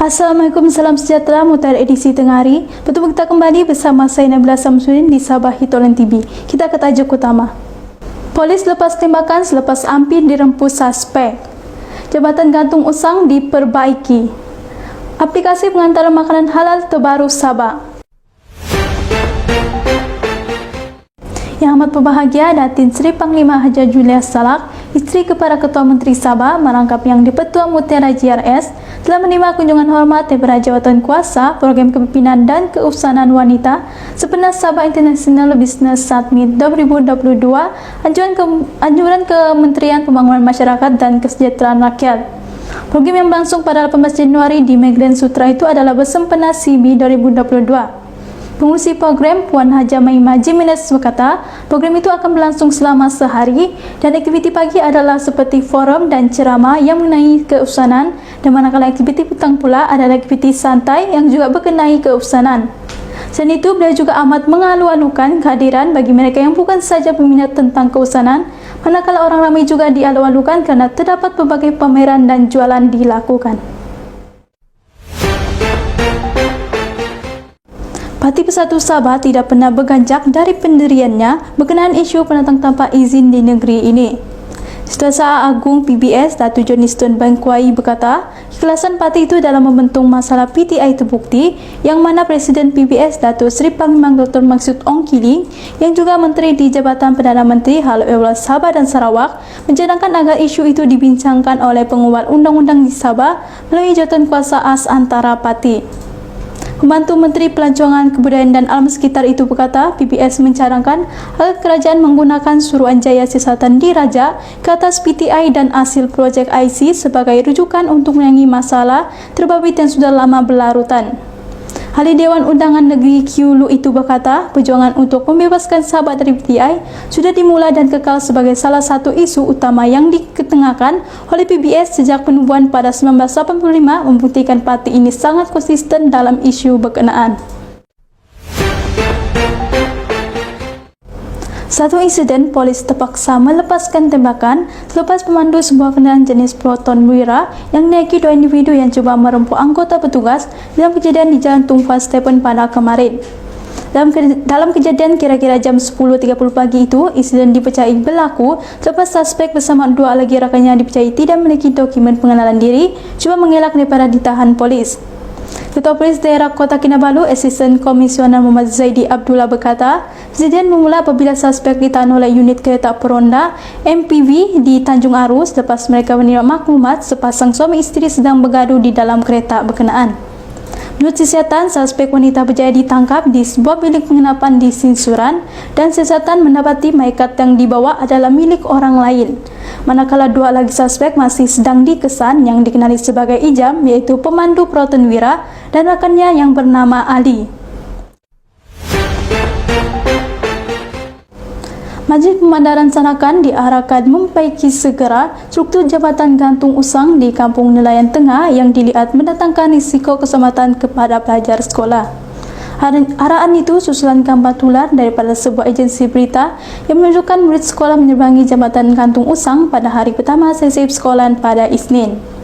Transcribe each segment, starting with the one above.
Assalamualaikum, salam sejahtera, Mutiara edisi tengah hari. Bertemu kita kembali bersama saya Nabila Samsudin di Sabah Hitolan TV. Kita ke tajuk utama. Polis lepas tembakan selepas hampir dirempus suspek. Jabatan gantung usang diperbaiki. Aplikasi pengantaran makanan halal terbaru Sabah. Yang amat berbahagia, Datin Seri Panglima Haji Julia Salak, isteri kepada Ketua Menteri Sabah, merangkap Yang di-Pertua Mutiara GRS, telah menerima kunjungan hormat daripada Jawatan Kuasa Program Kepimpinan dan Keusahanan Wanita sepenuh Sabah International Business Summit 2022, anjuran Kementerian Pembangunan Masyarakat dan Kesejahteraan Rakyat. Program yang berlangsung pada 18 Januari di Meglan Sutra itu adalah bersempena CB 2022. Pengurusi program Puan Haja Maimah Jimenez berkata, program itu akan berlangsung selama sehari dan aktiviti pagi adalah seperti forum dan ceramah yang mengenai keusahanan, dan manakala aktiviti petang pula adalah aktiviti santai yang juga berkenai keusahanan. Selain itu, beliau juga amat mengalu-alukan kehadiran bagi mereka yang bukan sahaja peminat tentang keusahanan, manakala orang ramai juga dialu-alukan kerana terdapat berbagai pameran dan jualan dilakukan. Parti Persatu Sabah tidak pernah berganjak dari pendiriannya berkenaan isu pendatang tanpa izin di negeri ini. Setiausaha Agung PBS Datuk John Easton Bangkuai berkata, keikhlasan parti itu dalam membentuk masalah PTI terbukti, yang mana Presiden PBS Datuk Seri Panglima Dr. Maksud Ong Kiling yang juga Menteri di Jabatan Perdana Menteri Hal Ehwal Sabah dan Sarawak mencadangkan agar isu itu dibincangkan oleh pengawal undang-undang di Sabah melalui jawatan kuasa as antara parti. Pembantu Menteri Pelancongan Kebudayaan dan Alam Sekitar itu berkata, PBS mencadangkan agar kerajaan menggunakan Suruhanjaya Siasatan Diraja ke atas PTI dan hasil projek IC sebagai rujukan untuk menangani masalah terbabit yang sudah lama berlarutan. Ahli Dewan Undangan Negeri Kiulu itu berkata, perjuangan untuk membebaskan Sabah dari PTI sudah dimulai dan kekal sebagai salah satu isu utama yang diketengahkan oleh PBS sejak penubuhan pada 1985, membuktikan parti ini sangat konsisten dalam isu berkenaan. Satu insiden polis terpaksa melepaskan tembakan selepas pemandu sebuah kendaraan jenis Proton Wira yang menaiki dua individu yang cuba merempuk anggota petugas dalam kejadian di Jalan Tun Fat Stephen pada kemarin. Dalam kejadian kira-kira jam 10.30 pagi itu, insiden dipercayai berlaku selepas suspek bersama dua lagi rakannya dipercayai tidak memiliki dokumen pengenalan diri cuba mengelak daripada ditahan polis. Ketua Polis Daerah Kota Kinabalu, Asisten Komisioner Muhammad Zaidi Abdullah berkata, kejadian bermula apabila suspek ditahan oleh unit kereta peronda MPV di Tanjung Aru selepas mereka menerima maklumat sepasang suami isteri sedang bergaduh di dalam kereta berkenaan. Menurut siasatan, suspek wanita berjaya ditangkap di sebuah bilik penginapan di Sinsuran dan siasatan mendapati mayat yang dibawa adalah milik orang lain. Manakala dua lagi suspek masih sedang dikesan yang dikenali sebagai Ijam, iaitu pemandu Proton Wira dan rakannya yang bernama Ali. Majlis Pemandaran Sanakan diarahkan memperbaiki segera struktur jabatan gantung usang di Kampung Nelayan Tengah yang dilihat mendatangkan risiko keselamatan kepada pelajar sekolah. Arahan itu susulan gambar tular daripada sebuah agensi berita yang menunjukkan murid sekolah menyerbangi jabatan gantung usang pada hari pertama sesi sekolah pada Isnin.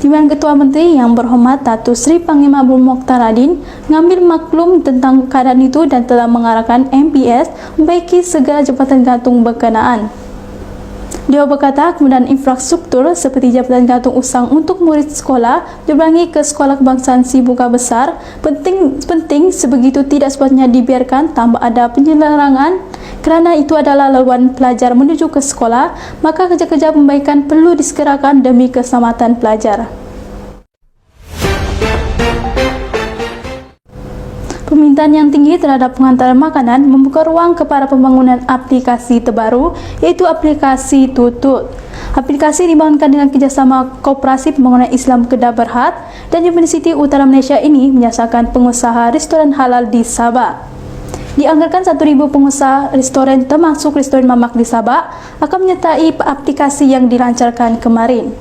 Timbalan Ketua Menteri Yang Berhormat Datuk Seri Panglima Abdul Mokhtar Radin mengambil maklum tentang keadaan itu dan telah mengarahkan MPS memperbaiki segala jabatan gantung berkenaan. Dia berkata, kemudahan infrastruktur seperti jabatan gantung usang untuk murid sekolah diberangi ke Sekolah Kebangsaan Sibuka Besar penting sebegitu tidak sepatutnya dibiarkan tanpa ada penyelerangan, kerana itu adalah laluan pelajar menuju ke sekolah, maka kerja-kerja perbaikan perlu disegerakan demi keselamatan pelajar. Permintaan yang tinggi terhadap pengantaran makanan membuka ruang kepada pembangunan aplikasi terbaru, iaitu aplikasi Tutut. Aplikasi dibangunkan dengan kerjasama Koperasi Pembangunan Islam Kedah Berhad dan Universiti Utara Malaysia ini menyasarkan pengusaha restoran halal di Sabah. Dianggarkan 1,000 pengusaha restoran termasuk restoran Mamak di Sabah akan menyertai aplikasi yang dilancarkan kemarin.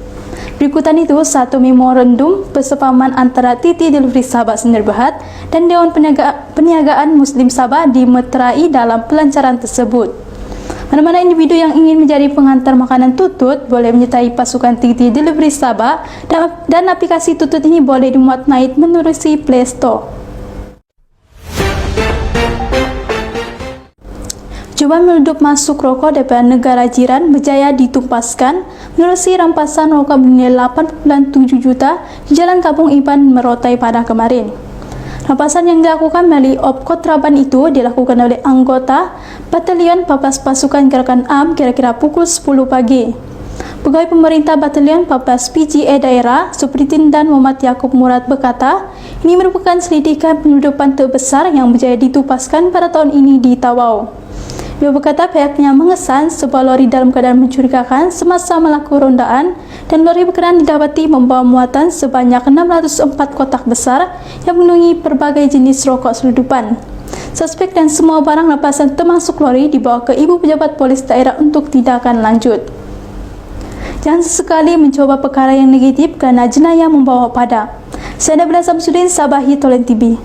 Berikutan itu, satu memorandum persefahaman antara TT Delivery Sabah Sdn Bhd dan Dewan Perniagaan Muslim Sabah dimeterai dalam pelancaran tersebut. Mana-mana individu yang ingin menjadi penghantar makanan Tutut boleh menyertai pasukan TT Delivery Sabah dan aplikasi Tutut ini boleh dimuat naik menerusi Play Store. Cubaan meredup masuk rokok daripada negara jiran berjaya ditumpaskan menerusi rampasan rokok bernilai 8.7 juta di Jalan Kampung Iban, Merotai pada kemarin. Rampasan yang dilakukan melalui kontraban itu dilakukan oleh anggota Batalion Papas Pasukan Gerakan AM kira-kira pukul 10 pagi. Pegawai pemerintah Batalion Papas PGA Daerah, Superintendan Muhammad Yaakob Murad berkata, ini merupakan selidikan penyeludupan terbesar yang berjaya ditupaskan pada tahun ini di Tawau. Dia berkata pihaknya mengesan sebuah lori dalam keadaan mencurigakan semasa melakukan rondaan dan lori berkenaan didapati membawa muatan sebanyak 604 kotak besar yang mengandungi berbagai jenis rokok seludupan. Suspek dan semua barang rampasan termasuk lori dibawa ke Ibu Pejabat Polis Daerah untuk tindakan lanjut. Jangan sesekali mencoba perkara yang negatif kerana jenayah membawa pada. Saya Nabila Samsudin, Sabah Hitolen TV.